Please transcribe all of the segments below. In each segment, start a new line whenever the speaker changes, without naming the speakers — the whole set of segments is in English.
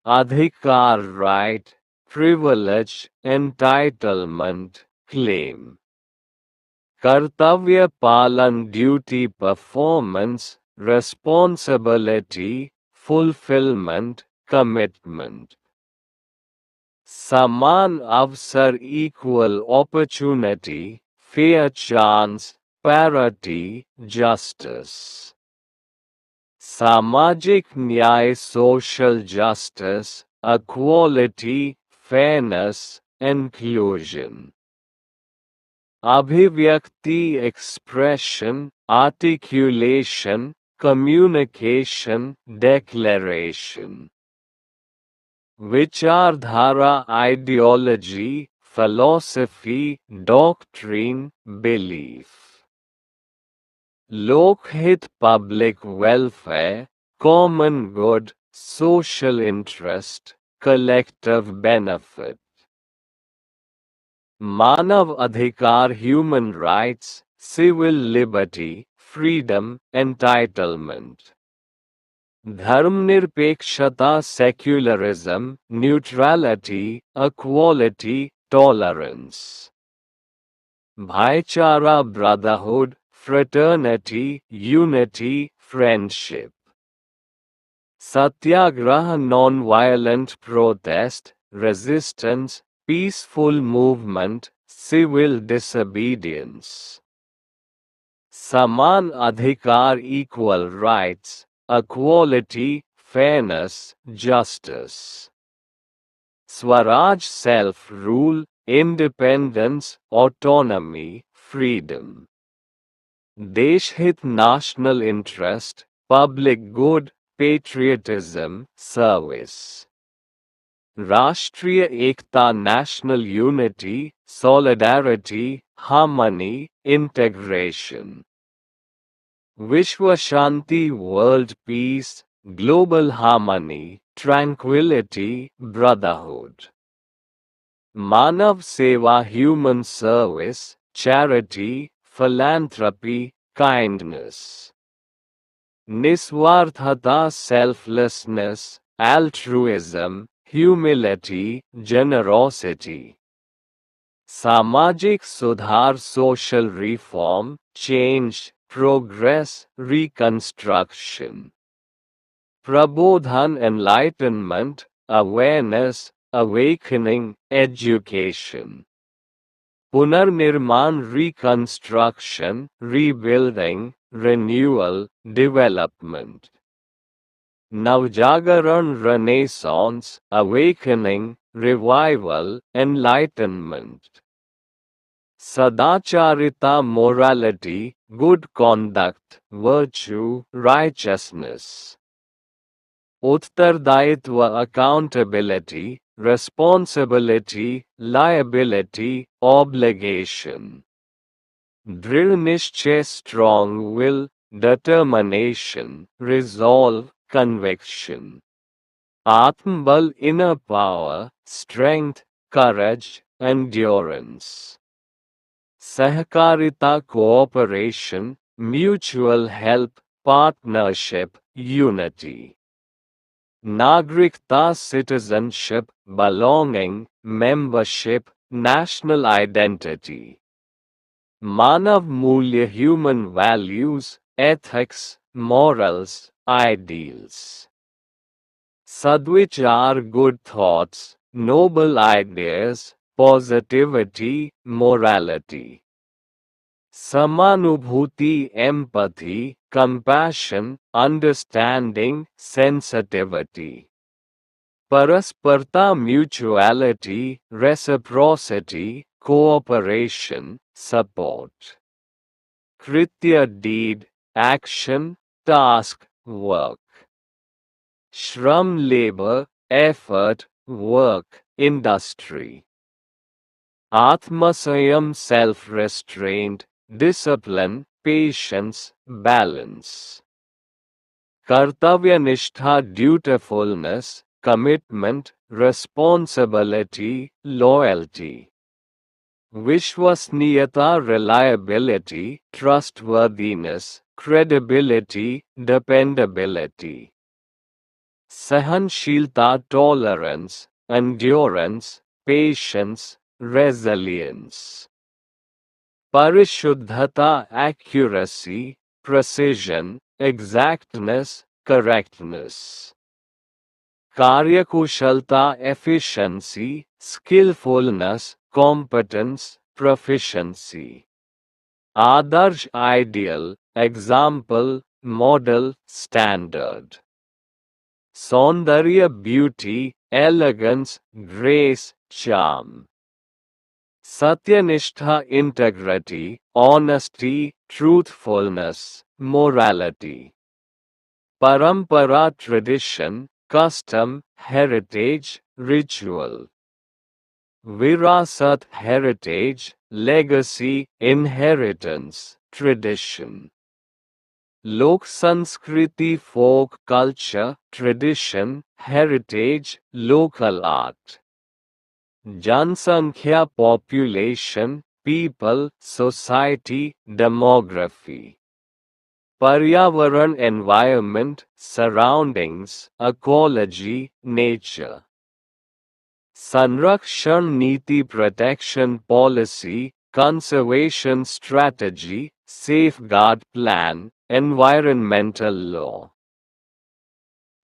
Adhikar right, privilege, entitlement, claim. Kartavya palan duty performance, responsibility, fulfillment, commitment. Saman avsar equal opportunity, fair chance, parity, justice. Samajik Nyay social justice, equality, fairness, inclusion. Abhivyakti expression, articulation, communication, declaration. Vichardhara ideology, philosophy, doctrine, belief. Lokhit public welfare, common good, social interest, collective benefit. Manav Adhikar human rights, civil liberty, freedom, entitlement. Dharmnirpekshata secularism, neutrality, equality, tolerance. Bhaichara brotherhood, fraternity, unity, friendship. Satyagraha non-violent protest, resistance, peaceful movement, civil disobedience. Saman adhikar equal rights, equality, fairness, justice. Swaraj self-rule, independence, autonomy, freedom. Deshhit national interest, public good, patriotism, service. Rashtriya Ekta national unity, solidarity, harmony, integration. Vishwa Shanti world peace, global harmony, tranquility, brotherhood. Manav Seva human service, charity, philanthropy, kindness. Niswarthata selflessness, altruism, humility, generosity. Samajik Sudhar social reform, change, progress, reconstruction. Prabodhan enlightenment, awareness, awakening, education. Punarnirman reconstruction, rebuilding, renewal, development. Navjagaran renaissance, awakening, revival, enlightenment. Sadacharita morality, good conduct, virtue, righteousness. Uttardayitva accountability, responsibility, liability, obligation. Drilnishchay strong will, determination, resolve, conviction. Atmbal inner power, strength, courage, endurance. Sahakarita cooperation, mutual help, partnership, unity. Nagrikta citizenship, belonging, membership, national identity. Manav Mulya human values, ethics, morals, ideals. Sadvichar good thoughts, noble ideas, positivity, morality. Samanubhuti empathy, compassion, understanding, sensitivity. Parasparta mutuality, reciprocity, cooperation, support. Kritya deed, action, task, work. Shram labor, effort, work, industry. Atmasayam self-restraint, discipline, patience, balance. Kartavyanistha dutifulness, commitment, responsibility, loyalty. Vishwasniyata reliability, trustworthiness, credibility, dependability. Sahanshilta, tolerance, endurance, patience, resilience. Parishuddhata, accuracy, precision, exactness, correctness. Karyakushalta, efficiency, skillfulness, competence, proficiency. Adarsh, ideal, example, model, standard. Saundarya, beauty, elegance, grace, charm. Satyanishtha, integrity, honesty, truthfulness, morality. Parampara, tradition, custom, heritage, ritual. Virasat, heritage, legacy, inheritance, tradition. Lok Sanskriti, folk culture, tradition, heritage, local art. Jansankhya, population, people, society, demography. Paryavaran, environment, surroundings, ecology, nature. Sanrakshan Niti, protection policy, conservation strategy, safeguard plan, environmental law.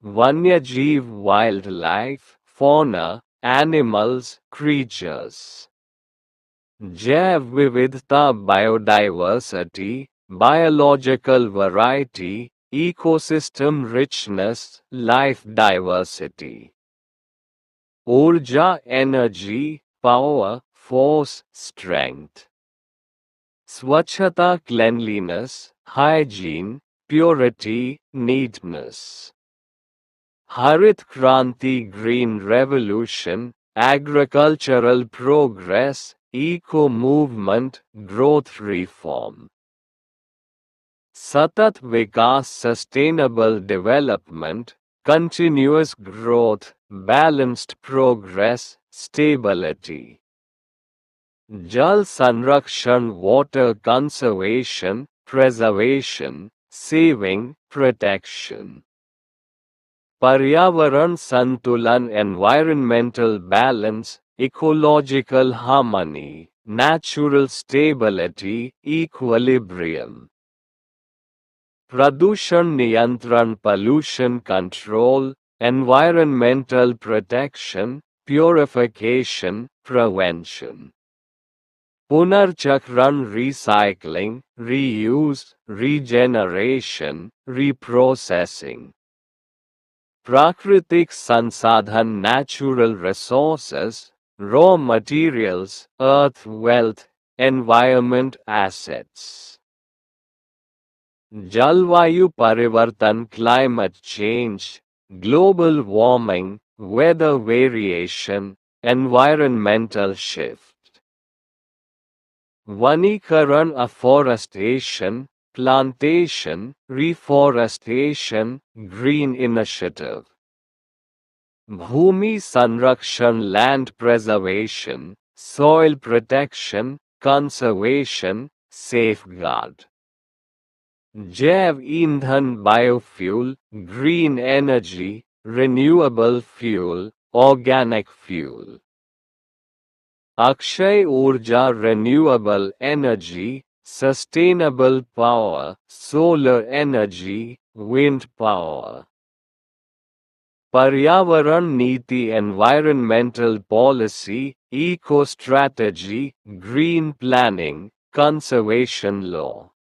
Vanyajeev, wildlife, fauna, animals, creatures. Jaiv Vividhta, biodiversity, biological variety, ecosystem richness, life diversity. Urja, energy, power, force, strength. Swachhata, cleanliness, hygiene, purity, neatness. Harit Kranti, green revolution, agricultural progress, eco-movement, growth reform. Satat Vikas, sustainable development, continuous growth, balanced progress, stability. Jal Sanrakshan, water conservation, preservation, saving, protection. Paryavaran Santulan, environmental balance, ecological harmony, natural stability, equilibrium. Pradushan Niyantran, pollution control, environmental protection, purification, prevention. Punarchakran, recycling, reuse, regeneration, reprocessing. Prakritik Sansadhan, natural resources, raw materials, earth wealth, environment assets. Jalvayu Parivartan, climate change, global warming, weather variation, environmental shift. Vanikaran, afforestation, plantation, reforestation, green initiative. Bhumi Sanrakshan, land preservation, soil protection, conservation, safeguard. Jaiv Indhan, biofuel, green energy, renewable fuel, organic fuel. Akshay Urja, renewable energy, sustainable power, solar energy, wind power. Paryavaran Niti, environmental policy, eco-strategy, green planning, conservation law.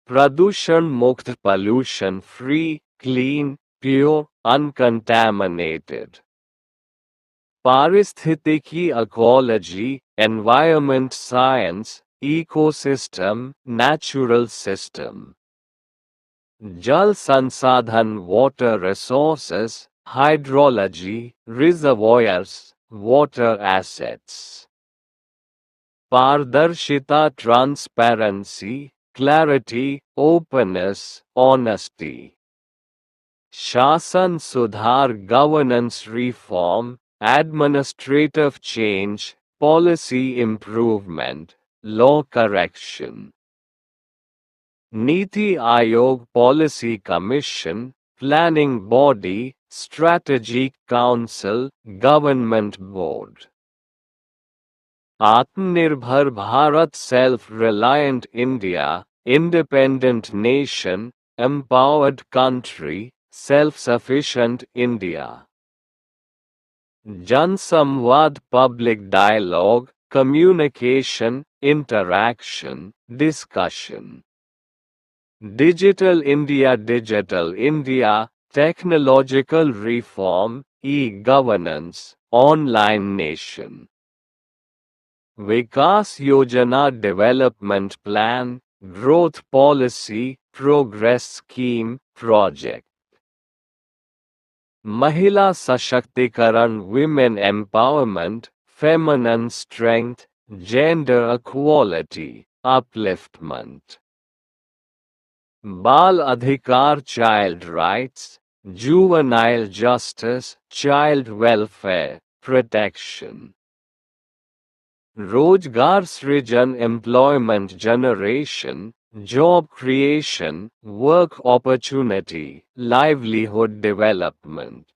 Pradushan Mukt, pollution free, clean, pure, uncontaminated. Paristhitik, ecology, environment science, ecosystem, natural system. Jal Sansadhan, water resources, hydrology, reservoirs, water assets. Pardarshita, transparency, clarity, openness, honesty. Shasan Sudhar, governance reform, administrative change, policy improvement, law correction. Niti Aayog, policy commission, planning body, strategy council, government board. Atmanirbhar Bharat, self-reliant India, independent nation, empowered country, self-sufficient India. Jan Samvad, public dialogue, communication, interaction, discussion. Digital India, technological reform, e-governance, online nation. Vikas Yojana, development plan, growth policy, progress scheme, project. Mahila Sashактikaran, women empowerment, feminine strength, gender equality, upliftment. Bal Adhikar, child rights, juvenile justice, child welfare, protection. Rozgar Srijan, employment generation, job creation, work opportunity, livelihood development.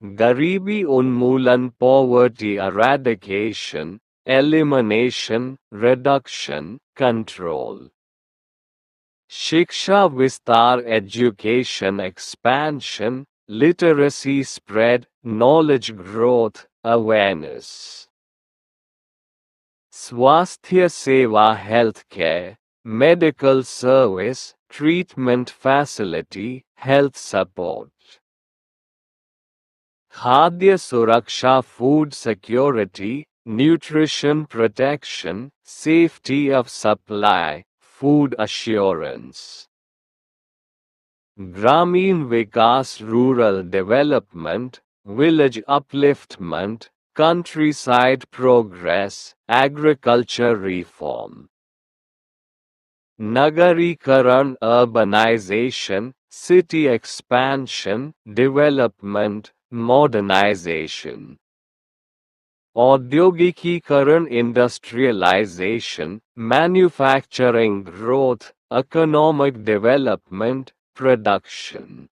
Garibi Unmoolan, poverty eradication, elimination, reduction, control. Shiksha Vistar, education expansion, literacy spread, knowledge growth, awareness. Swasthya Seva, healthcare, medical service, treatment facility, health support. Khadya Suraksha, food security, nutrition protection, safety of supply, food assurance. Gramin Vikas, rural development, village upliftment, countryside progress, agriculture reform. Nagarikaran, urbanization, city expansion, development, modernization. Audyogikikaran, industrialization, manufacturing growth, economic development, production.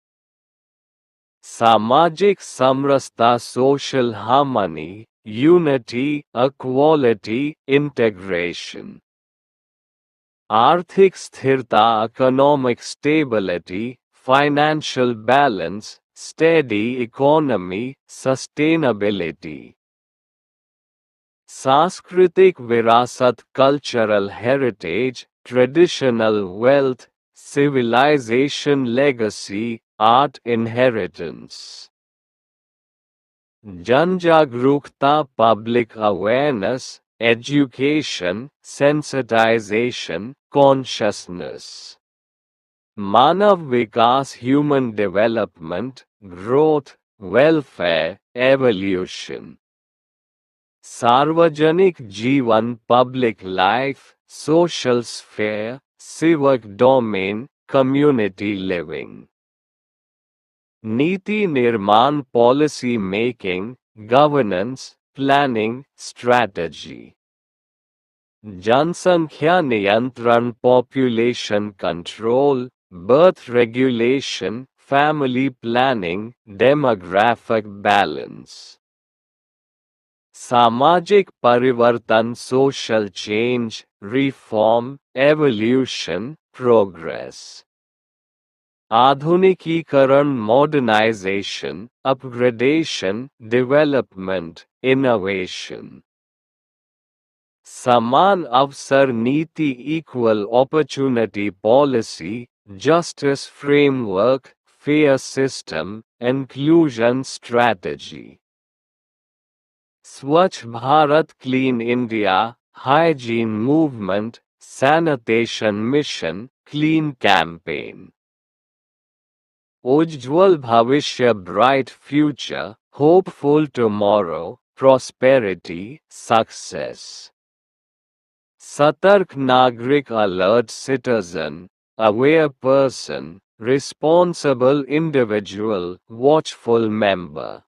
Samajik Samrasta, social harmony, unity, equality, integration. Arthik Sthirta, economic stability, financial balance, steady economy, sustainability. Sanskritik Virasat, cultural heritage, traditional wealth, civilization legacy, art inheritance. Janjagrukta, public awareness, education, sensitization, consciousness. Manav Vikas, human development, growth, welfare, evolution. Sarvajanik Jivan, public life, social sphere, civic domain, community living. Niti Nirman, policy making, governance, planning, strategy. Jansankhya Niyantran, population control, birth regulation, family planning, demographic balance. Samajik Parivartan, social change, reform, evolution, progress. Adhunikikaran, modernization, upgradation, development, innovation. Saman Avsar Niti, equal opportunity policy, justice framework, fair system, inclusion strategy. Swachh Bharat, clean India, hygiene movement, sanitation mission, clean campaign. Ujjwal Bhavishya, bright future, hopeful tomorrow, prosperity, success. Satark Nagrik, alert citizen, aware person, responsible individual, watchful member.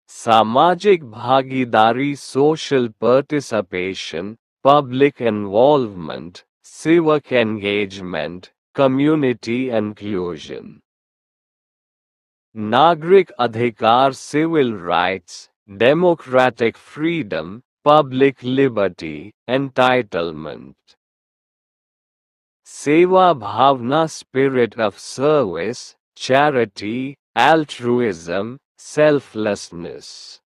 Samajik Bhagidari, social participation, public involvement, civic engagement, community inclusion. Nagrik adhikar, civil rights, democratic freedom, public liberty, entitlement. Seva bhavna, spirit of service, charity, altruism, selflessness.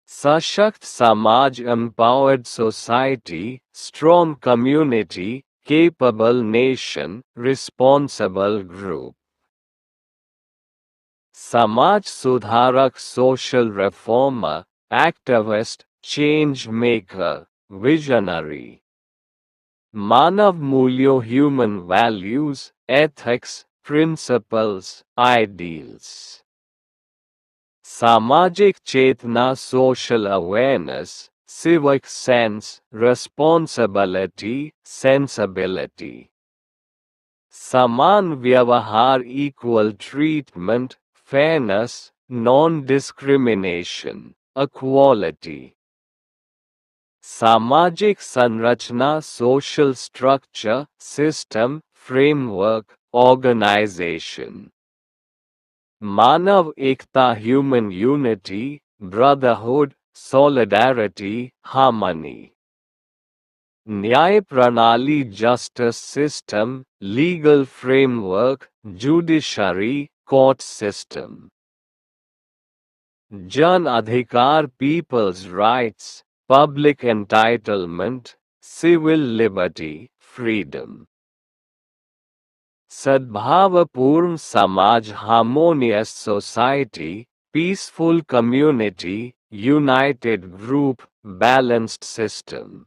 Sashakt Samaj, empowered society, strong community, capable nation, responsible group. Samaj Sudharak, social reformer, activist, change maker, visionary. Manav Mulyo, human values, ethics, principles, ideals. Samajik Chetna, social awareness, civic sense, responsibility, sensibility. Saman Vyavahar, equal treatment, fairness, non-discrimination, equality. Samajik Sanrachna, social structure, system, framework, organization. Manav Ekta, human unity, brotherhood, solidarity, harmony. Nyay Pranali, justice system, legal framework, judiciary, court system. Jan Adhikar, people's rights, public entitlement, civil liberty, freedom. Sadbhavapurn Samaj, harmonious society, peaceful community, united group, balanced system.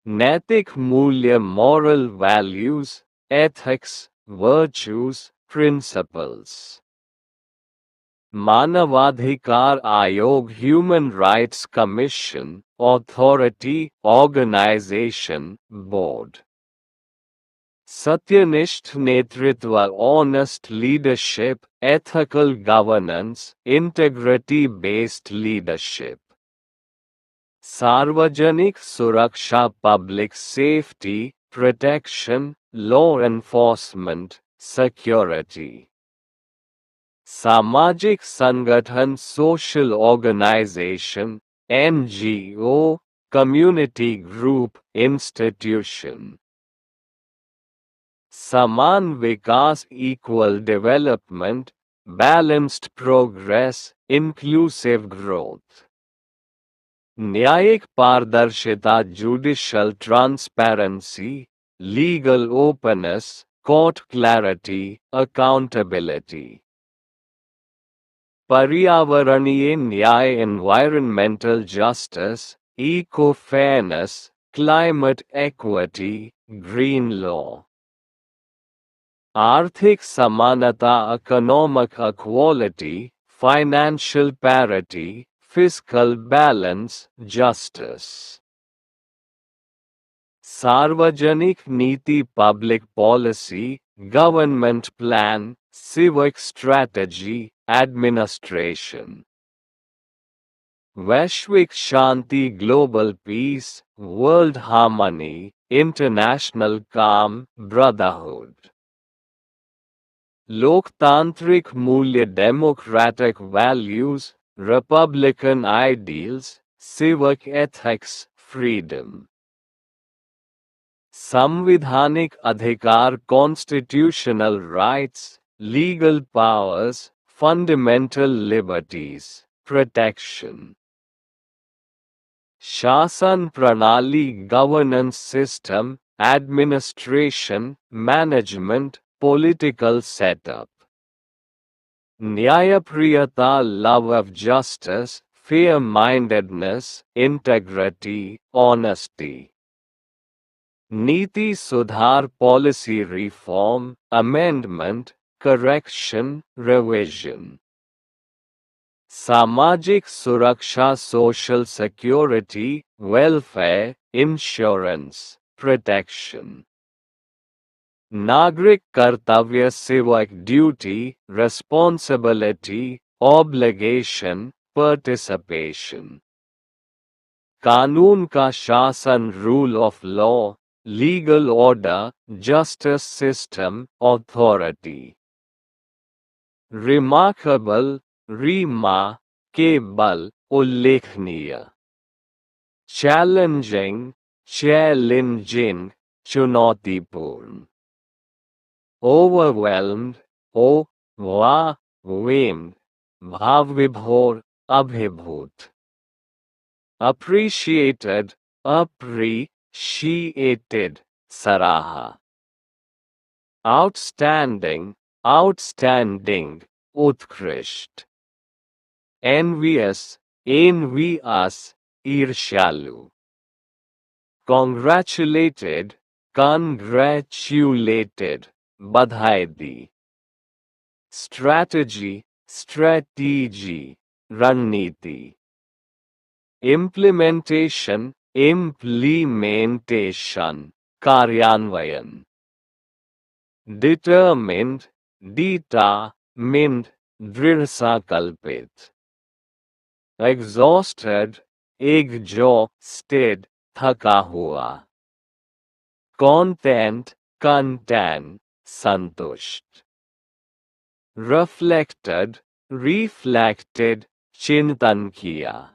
Naitik Mulya, moral values, ethics, virtues, principles. Manavadhikar Ayog, human rights commission, authority, organization, board. Satyanisht Netritva, honest leadership, ethical governance, integrity-based leadership. Sarvajanik Suraksha, public safety, protection, law enforcement, security. Samajik Sangathan, social organization, NGO, community group, institution. Saman Vikas, equal development, balanced progress, inclusive growth. Nyayik Pardarshita, judicial transparency, legal openness, court clarity, accountability. Paryavaraniye Nyay, environmental justice, eco-fairness, climate equity, green law. Arthik Samanata, economic equality, financial parity, fiscal balance, justice. Sarvajanik Niti, public policy, government plan, civic strategy, administration. Vaishvik Shanti, global peace, world harmony, international calm, brotherhood. Loktantrik Mulya, democratic values, republican ideals, civic ethics, freedom. Samvidhanik Adhikar, constitutional rights, legal powers, fundamental liberties, protection. Shasan Pranali, governance system, administration, management, political setup. Nyayapriyata, love of justice, fair-mindedness, integrity, honesty. Niti Sudhar, policy reform, amendment, correction, revision. Samajik Suraksha, social security, welfare, insurance, protection. Nagrik Kartavya, civic duty, responsibility, obligation, participation. Kanun ka Shasan, rule of law, legal order, justice system, authority. Remarkable, Reema केवल उल्लेखनीय. Challenging, challenging, चुनौतीपूर्ण. Overwhelmed, overwhelmed, भावविभोर, अभिभूत. Appreciated, appreciated, सराहा. Outstanding, outstanding, उत्कृष्ट. Envious, envious, ईर्ष्यालु. Congratulated, congratulated, बधाई दी. Strategy, strategy, रणनीति. Implementation, implementation, कार्यान्वयन. Determined, determined, दृढ़ संकल्पित. Exhausted, exhausted, थका हुआ. Content, content, संतुष्ट. Reflected, reflected, चिंतन किया.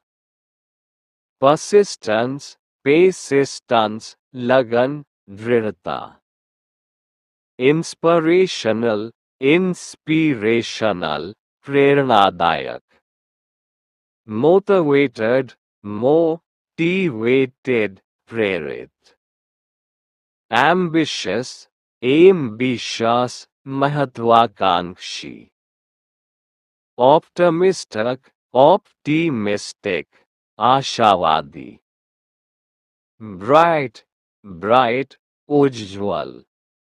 Persistence, persistence, लगन, दृढ़ता. Inspirational, inspirational, प्रेरणादायक. Motivated, motivated, प्रेरित. Ambitious, ambitious, महत्वाकांक्षी. Optimistic, optimistic, आशावादी. Bright, bright, उज्ज्वल.